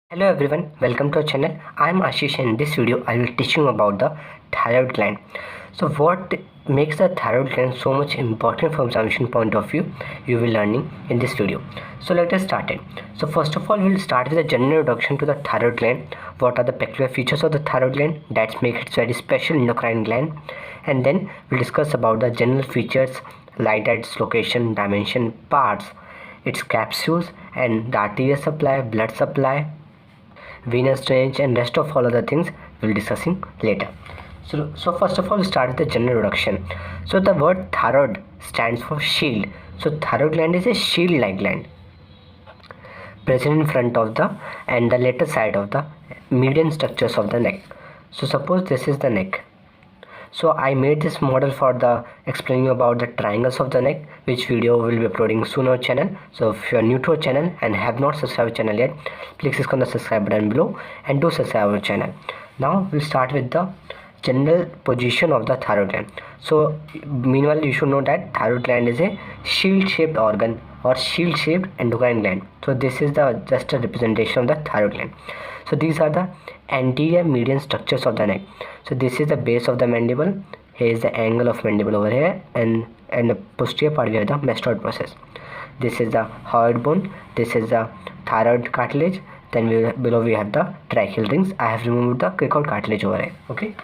Hello everyone, welcome to our channel. I am Ashish and in this video I will teach you about the thyroid gland. So what makes the thyroid gland so much important from examination point of view, you will learning in this video. So let us start it. So first of all we will start with a general introduction to the thyroid gland. What are the peculiar features of the thyroid gland that make it very special endocrine gland, and then we'll discuss about the general features like its location, dimension, parts, its capsules and the arterial supply, blood supply, venous drainage and rest of all other things we'll discussing later. So first of all, we start with the general introduction. So the word thyroid stands for shield. So thyroid gland is a shield-like gland present in front of the and the lateral side of the median structures of the neck. So suppose this is the neck. So I made this model for the explaining about the triangles of the neck, which video will be uploading soon on our channel. So if you are new to our channel and have not subscribed our channel yet, please click on the subscribe button below and do subscribe our channel. Now we'll start with the general position of the thyroid gland. So meanwhile you should know that thyroid gland is a shield shaped organ or shield shaped endocrine gland. So this is the just a representation of the thyroid gland. So these are the anterior median structures of the neck. So this is the base of the mandible. Here is the angle of mandible over here, and the posterior part we have the mastoid process. This is the hyoid bone. This is the thyroid cartilage. Then below we have the tracheal rings. I have removed the cricoid cartilage over here. Okay.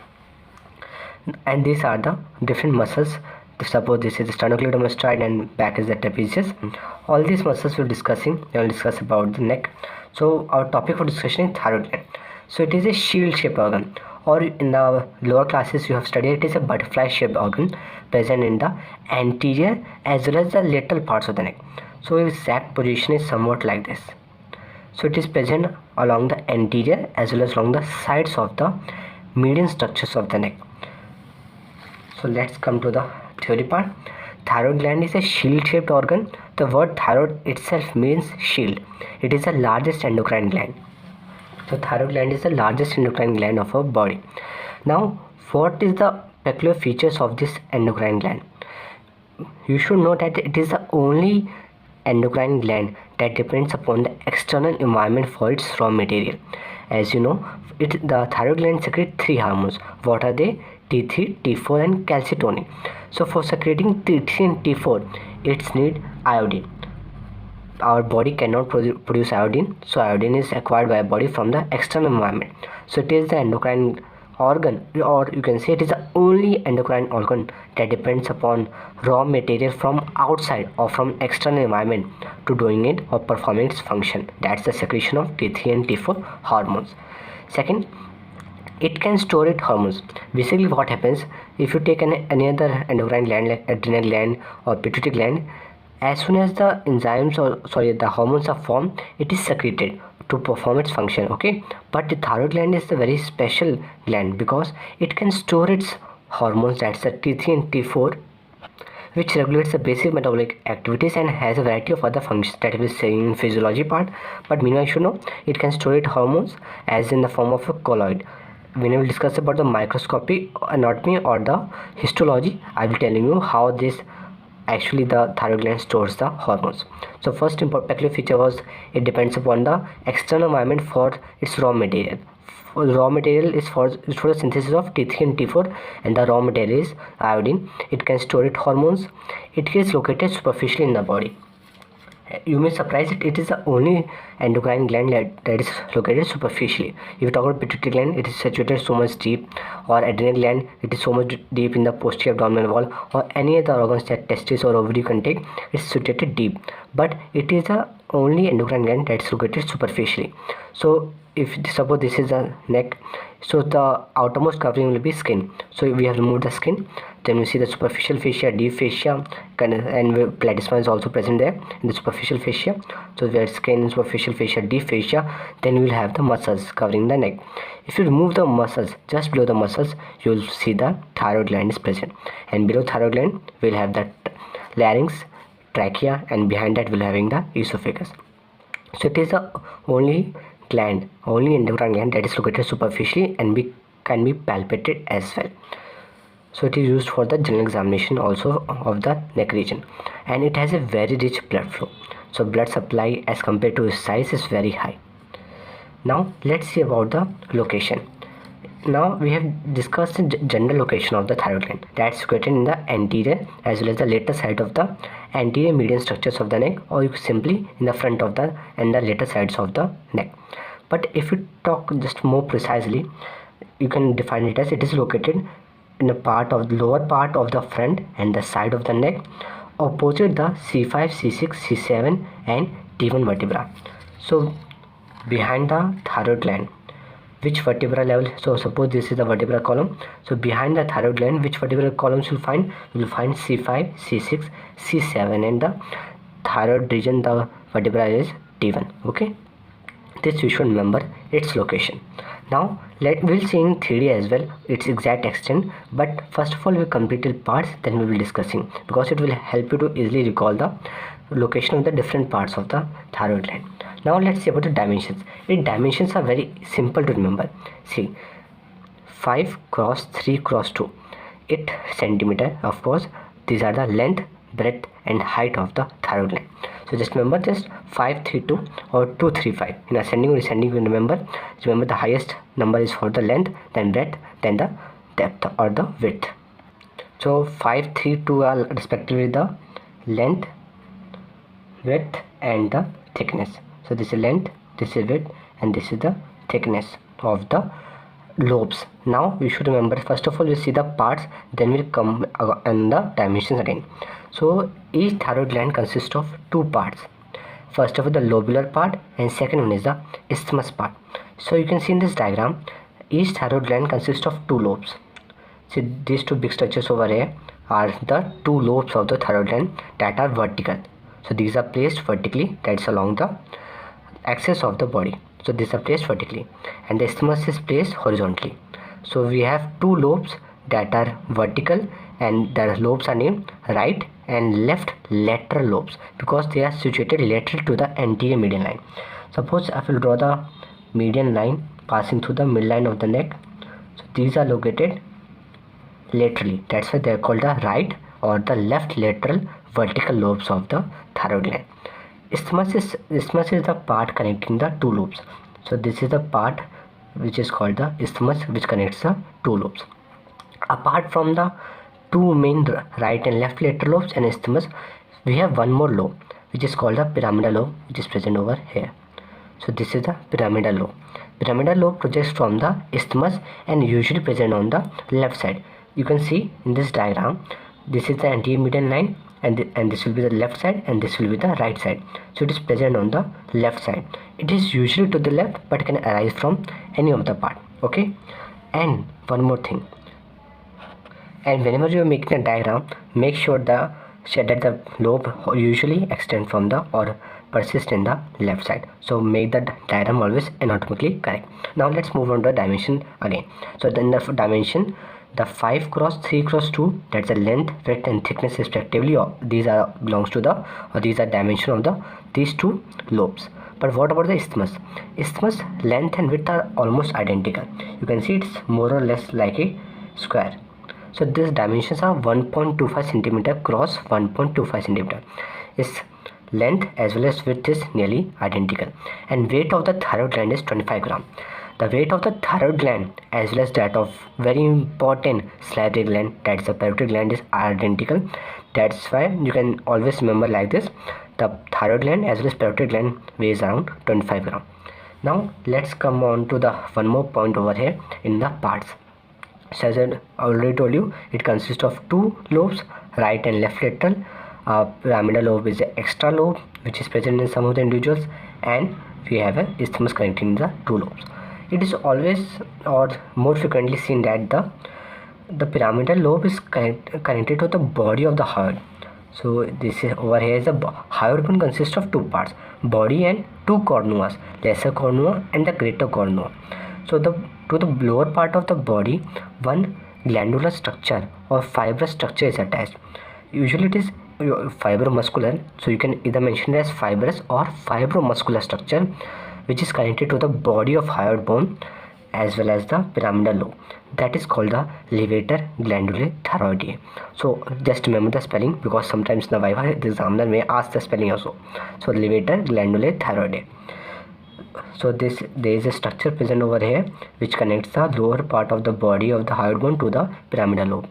And these are the different muscles. Suppose this is the sternocleidomastoid and back is the trapezius. All these muscles we will discuss about the neck. So our topic for discussion is thyroid gland. So it is a shield shaped organ, or in the lower classes you have studied, it is a butterfly shaped organ present in the anterior as well as the lateral parts of the neck. So its exact position is somewhat like this. So it is present along the anterior as well as along the sides of the median structures of the neck. So let's come to the theory part. Thyroid gland is a shield shaped organ. The word thyroid itself means shield. It is the largest endocrine gland. So thyroid gland is the largest endocrine gland of our body. Now what is the peculiar features of this endocrine gland? You should know that it is the only endocrine gland that depends upon the external environment for its raw material. As you know, the thyroid gland secretes 3 hormones. What are they? T3, T4 and calcitonin. So for secreting T3 and T4, it needs iodine. Our body cannot produce iodine, so iodine is acquired by our body from the external environment. So it is the endocrine organ, or you can say it is the only endocrine organ that depends upon raw material from outside or from external environment to doing it or performing its function. That's the secretion of T3 and T4 hormones. Second, it can store its hormones. Basically what happens, if you take any other endocrine gland like adrenal gland or pituitary gland, as soon as the enzymes the hormones are formed, it is secreted to perform its function. Okay, but the thyroid gland is a very special gland because it can store its hormones, that's the T3 and T4, which regulates the basic metabolic activities and has a variety of other functions that we say in physiology part. But meanwhile you should know it can store its hormones as in the form of a colloid. When we will discuss about the microscopy, anatomy or the histology, I will telling you how this actually the thyroid gland stores the hormones. So first important peculiar feature was it depends upon the external environment for its raw material. Raw material is for the synthesis of T3 and T4, and the raw material is iodine. It can store its hormones. It is located superficially in the body. You may surprise it is the only endocrine gland that is located superficially. If you talk about pituitary gland, it is situated so much deep, or adrenal gland, it is so much deep in the posterior abdominal wall, or any other organs that testes or ovary can take, it's situated deep. But it is the only endocrine gland that is located superficially. So if suppose this is the neck, so the outermost covering will be skin. So we have removed the skin, then we see the superficial fascia, deep fascia, and platysma is also present there in the superficial fascia. So we have skin, superficial fascia, deep fascia. Then we will have the muscles covering the neck. If you remove the muscles, just below the muscles you will see the thyroid gland is present, and below thyroid gland we will have the larynx, trachea, and behind that we will having the esophagus. So it is the only endocrine gland that is located superficially and can be palpated as well. So it is used for the general examination also of the neck region, and it has a very rich blood flow. So blood supply as compared to its size is very high. Now let's see about the location. Now we have discussed the general location of the thyroid gland, that's located in the anterior as well as the later side of the anterior median structures of the neck, or you could simply in the front of the and the later sides of the neck. But if you talk just more precisely, you can define it as it is located in the part of the lower part of the front and the side of the neck, opposite the C5, C6, C7 and T1 vertebra. So behind the thyroid gland, which vertebra level? So suppose this is the vertebra column. So behind the thyroid gland, which vertebral columns you'll find? You'll find C5, C6, C7, and the thyroid region, the vertebra is T1. Okay, this you should remember its location. Now we'll see in 3D as well its exact extent, but first of all we completed parts, then we will discussing, because it will help you to easily recall the location of the different parts of the thyroid gland. Now let's see about the dimensions. Its dimensions are very simple to remember. See, 5 cross 3 cross 2, 8 centimeter. Of course, these are the length, breadth and height of the thyroid gland. So just remember just 532 or 235. In ascending or descending, you remember the highest number is for the length, then breadth, then the depth or the width. So 532 are respectively the length, width and the thickness. So this is length, this is width and this is the thickness of the lobes. Now we should remember, first of all we see the parts, then we'll come and the dimensions again. So each thyroid gland consists of two parts. First of all the lobular part and second one is the isthmus part. So you can see in this diagram, each thyroid gland consists of two lobes. See, these two big structures over here are the two lobes of the thyroid gland that are vertical. So these are placed vertically, that's along the axis of the body. So these are placed vertically and the isthmus is placed horizontally. So we have two lobes that are vertical and the lobes are named right and left lateral lobes because they are situated lateral to the anterior median line. Suppose I will draw the median line passing through the midline of the neck. So these are located laterally, that's why they are called the right or the left lateral vertical lobes of the thyroid gland. Isthmus is the part connecting the two lobes. So this is the part which is called the isthmus, which connects the two lobes. Apart from the two main right and left lateral lobes and isthmus, we have one more lobe which is called the pyramidal lobe, which is present over here. So this is the pyramidal lobe. Pyramidal lobe projects from the isthmus and usually present on the left side. You can see in this diagram, this is the anterior median line and this will be the left side and this will be the right side. So it is present on the left side. It is usually to the left but can arise from any of the part. Okay, and one more thing, and whenever you are making a diagram, make sure that the lobe usually extend from the or persist in the left side. So make the diagram always anatomically correct. Now let's move on to the dimension again. So then the dimension, the 5 cross 3 cross 2, that's the length, width and thickness respectively. These are belongs to the, or these are dimension of the these two lobes. But what about the isthmus? Isthmus length and width are almost identical. You can see it's more or less like a square. So these dimensions are 1.25 centimeter cross 1.25 centimeter. Its length as well as width is nearly identical, and weight of the thyroid gland is 25 gram. The weight of the thyroid gland as well as that of very important salivary gland, that's the parotid gland, is identical. That's why you can always remember like this: the thyroid gland as well as parotid gland weighs around 25 gram. Now let's come on to the one more point over here in the parts. So as I already told you, it consists of two lobes, right and left lateral. Pyramidal lobe is the extra lobe which is present in some of the individuals, and we have an isthmus connecting the two lobes. It is always or more frequently seen that the pyramidal lobe is connected to the body of the hyoid. So this is over here is the hyoid bone consists of two parts, body and two cornuas, lesser cornua and the greater cornua. So to the lower part of the body, one glandular structure or fibrous structure is attached. Usually it is fibromuscular, so you can either mention it as fibrous or fibromuscular structure, which is connected to the body of hyoid bone as well as the pyramidal lobe. That is called the levator glandulae thyroideae. So just remember the spelling, because sometimes the Viva, the examiner may ask the spelling also. So levator glandulae thyroideae. So there is a structure present over here which connects the lower part of the body of the hyoid bone to the pyramidal lobe.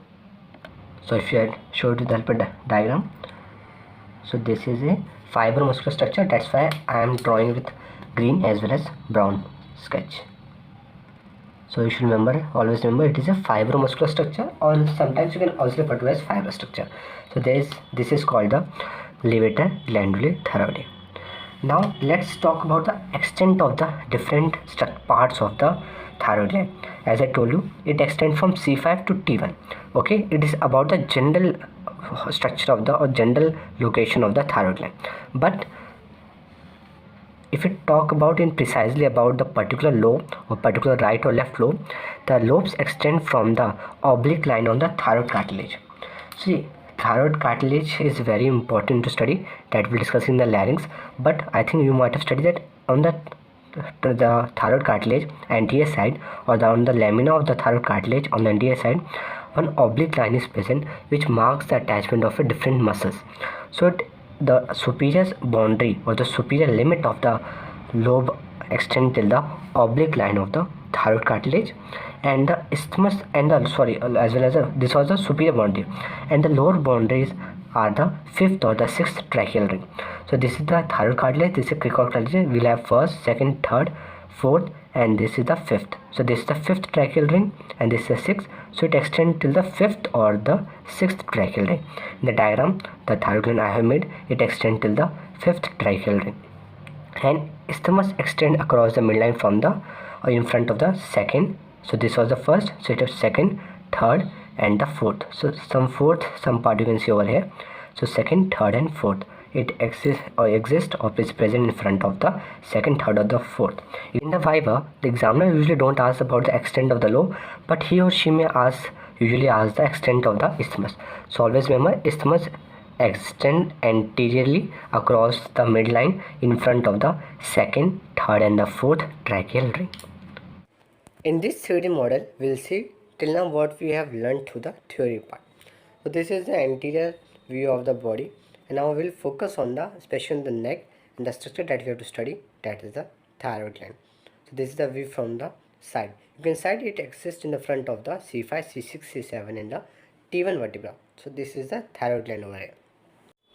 So if you had showed the help diagram, so this is a fibromuscular structure, that's why I am drawing with green as well as brown sketch. So you should remember, always remember, it is a fibromuscular structure, or sometimes you can also refer to as fiber structure. So this is called the levator glandulae thyroidae. Now let's talk about the extent of the different parts of the thyroid gland. As I told you, it extends from C5 to T1. Okay, it is about the general structure of the or general location of the thyroid gland. But if we talk about in precisely about the particular lobe or particular right or left lobe, the lobes extend from the oblique line on the thyroid cartilage. See, thyroid cartilage is very important to study, that we'll discuss in the larynx, but I think you might have studied that on the thyroid cartilage anterior side, or on the lamina of the thyroid cartilage on the anterior side, one oblique line is present which marks the attachment of a different muscles. So the superior boundary or the superior limit of the lobe extend till the oblique line of the thyroid cartilage, and the isthmus and the as well as this was the superior boundary, and the lower boundaries are the fifth or the sixth tracheal ring. So this is the thyroid cartilage, this is cricoid cartilage. We'll have first, second, third, fourth, and this is the fifth. So this is the fifth tracheal ring, and this is the sixth. So it extends till the fifth or the sixth tracheal ring. In the diagram, the thyroid gland I have made, it extends till the fifth tracheal ring, and isthmus extend across the midline from the in front of the second. So this was the first, so it is second, third, and the fourth. So some part you can see over here. So second, third, and fourth, it exists or is present in front of the second, third, or the fourth. In the viva, the examiner usually don't ask about the extent of the lobe, but he or she may usually ask the extent of the isthmus. So always remember, isthmus extend anteriorly across the midline in front of the second, third, and the fourth tracheal ring. In this 3D model, we'll see till now what we have learned through the theory part. So this is the anterior view of the body, and now we'll focus on the, especially on the neck, and the structure that we have to study, that is the thyroid gland. So this is the view from the side. You can see it exists in the front of the C5, C6, C7 and the T1 vertebra. So this is the thyroid gland over here.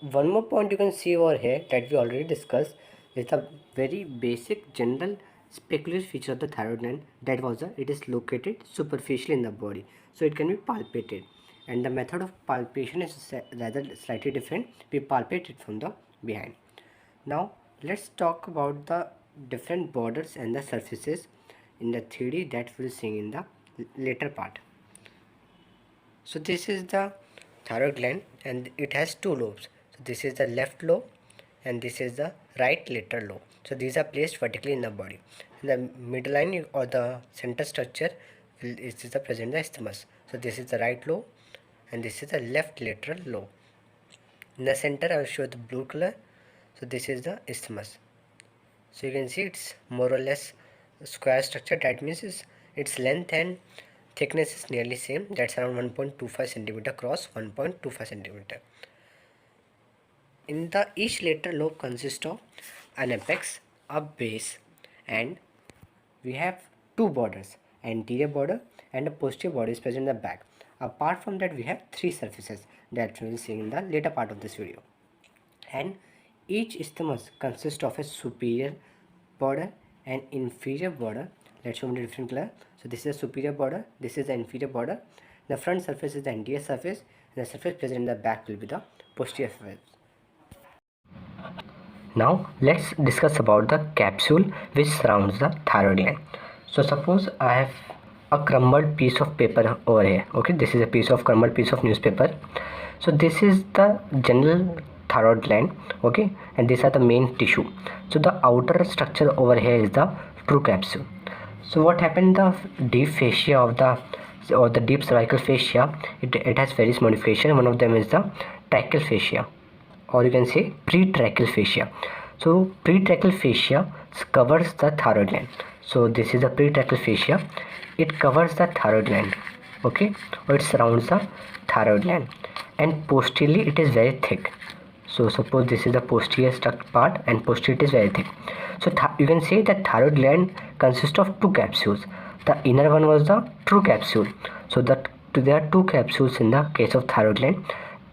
One more point you can see over here that we already discussed is the very basic general peculiar feature of the thyroid gland, that was it is located superficially in the body, so it can be palpated, and the method of palpation is rather slightly different. We palpate it from the behind. Now let's talk about the different borders and the surfaces in the 3D that we'll see in the later part. So this is the thyroid gland, and it has two lobes. So this is the left lobe, and this is the right lateral lobe. So these are placed vertically in the body. In the midline or the center structure is the present the isthmus. So this is the right lobe, and this is the left lateral lobe. In the center I will show the blue color. So this is the isthmus. So you can see it's more or less a square structure. That means its length and thickness is nearly same. That's around 1.25 centimeter cross 1.25 centimeter. In the each lateral lobe consists of an apex, a base, and we have two borders, anterior border and a posterior border is present in the back. Apart from that, we have three surfaces that we will see in the later part of this video. And each isthmus consists of a superior border and inferior border. Let's show them the different color. So this is the superior border, this is the inferior border. The front surface is the anterior surface, and the surface present in the back will be the posterior surface. Now let's discuss about the capsule which surrounds the thyroid gland. So suppose I have a crumbled piece of paper over here. Okay, this is a crumbled piece of newspaper. So this is the general thyroid gland. Okay, and these are the main tissue. So the outer structure over here is the true capsule. So what happened, the deep fascia of the deep cervical fascia, it has various modification. One of them is the tracheal fascia, or you can say pretracheal fascia. So pretracheal fascia covers the thyroid gland. So this is the pretracheal fascia. It covers the thyroid gland. Okay, or it surrounds the thyroid gland, and posteriorly it is very thick. So suppose this is the posterior part and posterior is very thick. So you can say that thyroid gland consists of two capsules. The inner one was the true capsule. So that there are two capsules in the case of thyroid gland.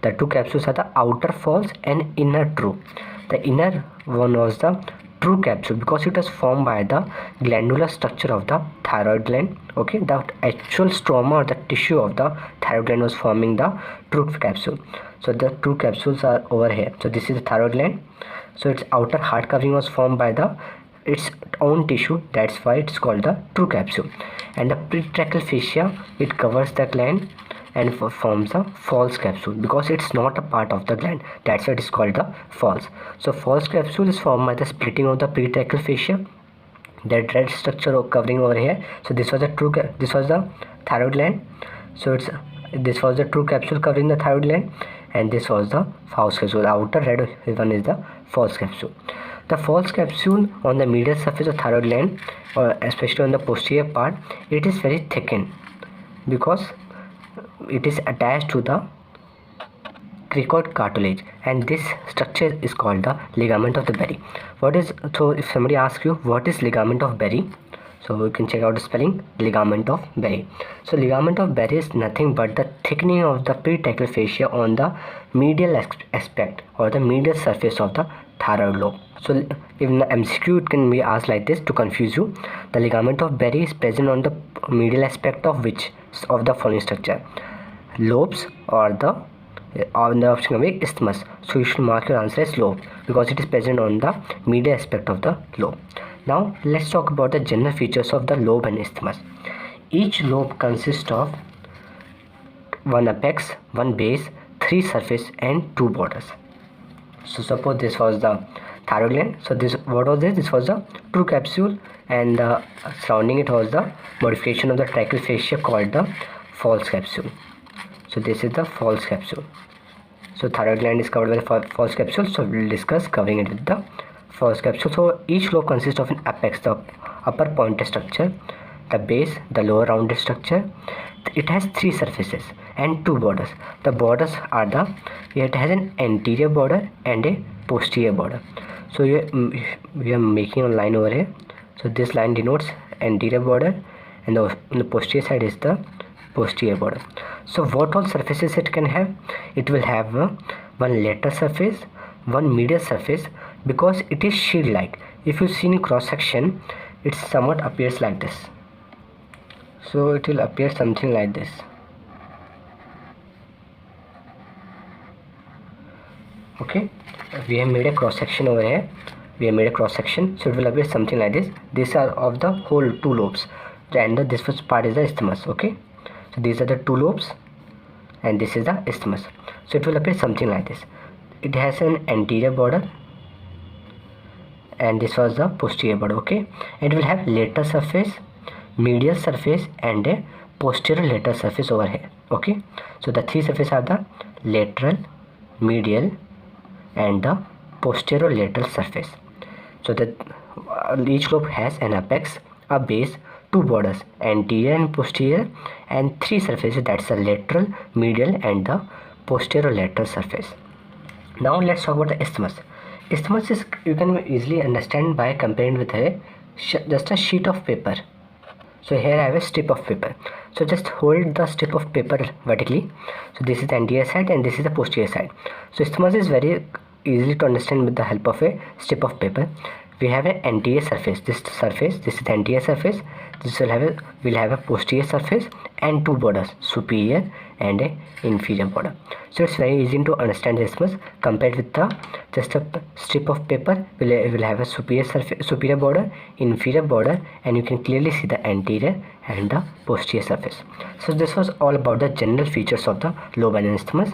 The two capsules are the outer false and inner true. The inner one was the true capsule because it was formed by the glandular structure of the thyroid gland. Okay, the actual stroma or the tissue of the thyroid gland was forming the true capsule. So the true capsules are over here. So this is the thyroid gland. So its outer hard covering was formed by its own tissue. That's why it's called the true capsule. And the pretracheal fascia, it covers the gland and forms a false capsule because it's not a part of the gland. That's why it is called the false. So false capsule is formed by the splitting of the pretracheal fascia. That red structure covering over here. So this was the thyroid gland. So this was the true capsule covering the thyroid gland, and this was the false capsule. The outer red one is the false capsule. The false capsule on the medial surface of thyroid gland, or especially on the posterior part, it is very thickened because it is attached to the cricoid cartilage, and this structure is called the ligament of the Berry. So if somebody asks you what is ligament of Berry, so you can check out the spelling, ligament of Berry. So ligament of Berry is nothing but the thickening of the pretracheal fascia on the medial aspect or the medial surface of the thyroid lobe. So in the MCQ it can be asked like this to confuse you. The ligament of Berry is present on the medial aspect of which of the following structure? Lobes or the option of isthmus. So you should mark your answer as lobe because it is present on the medial aspect of the lobe. Now let's talk about the general features of the lobe and isthmus. Each lobe consists of one apex, one base, three surface and two borders. So suppose this was the thyroid gland. So what was this? This was the true capsule, and surrounding it was the modification of the tracheal fascia called the false capsule. So this is the false capsule. So thyroid gland is covered by the false capsule. So we'll discuss covering it with the false capsule. So each lobe consists of an apex, the upper pointed structure, the base, the lower rounded structure. It has three surfaces and two borders. The borders are it has an anterior border and a posterior border. So we are making a line over here. So this line denotes anterior border, and on the posterior side is the posterior border. So what all surfaces it can have? It will have one lateral surface, one medial surface, because it is shield like. If you see in cross section, it somewhat appears like this. So it will appear something like this. Okay, we have made a cross section over here. So it will appear something like this. These are of the whole two lobes, and this first part is the isthmus. Okay, so these are the two lobes and this is the isthmus. So it will appear something like this. It has an anterior border and this was the posterior border. Okay, it will have lateral surface, medial surface and a posterior lateral surface over here. Okay, so the three surfaces are the lateral, medial and the posterior lateral surface. So that each lobe has an apex, a base, two borders, anterior and posterior, and three surfaces, that's the lateral, medial and the posterior lateral surface. Now let's talk about the isthmus. Isthmus is, you can easily understand by comparing with just a sheet of paper. So here I have a strip of paper. So just hold the strip of paper vertically. So this is the anterior side and this is the posterior side. So isthmus is very easily to understand with the help of a strip of paper. We have an anterior surface. This is the anterior surface. This will have a posterior surface and two borders, superior and a inferior border. So it's very easy to understand the isthmus compared with just a strip of paper. Will have a superior border, inferior border, and you can clearly see the anterior and the posterior surface. So this was all about the general features of the lobe and isthmus.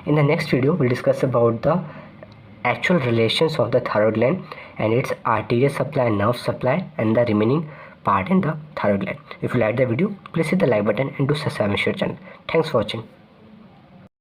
In the next video, we'll discuss about the actual relations of the thyroid gland and its arterial supply and nerve supply and the remaining part in the thyroid gland. If you like the video, please hit the like button and do subscribe to our channel. Thanks for watching.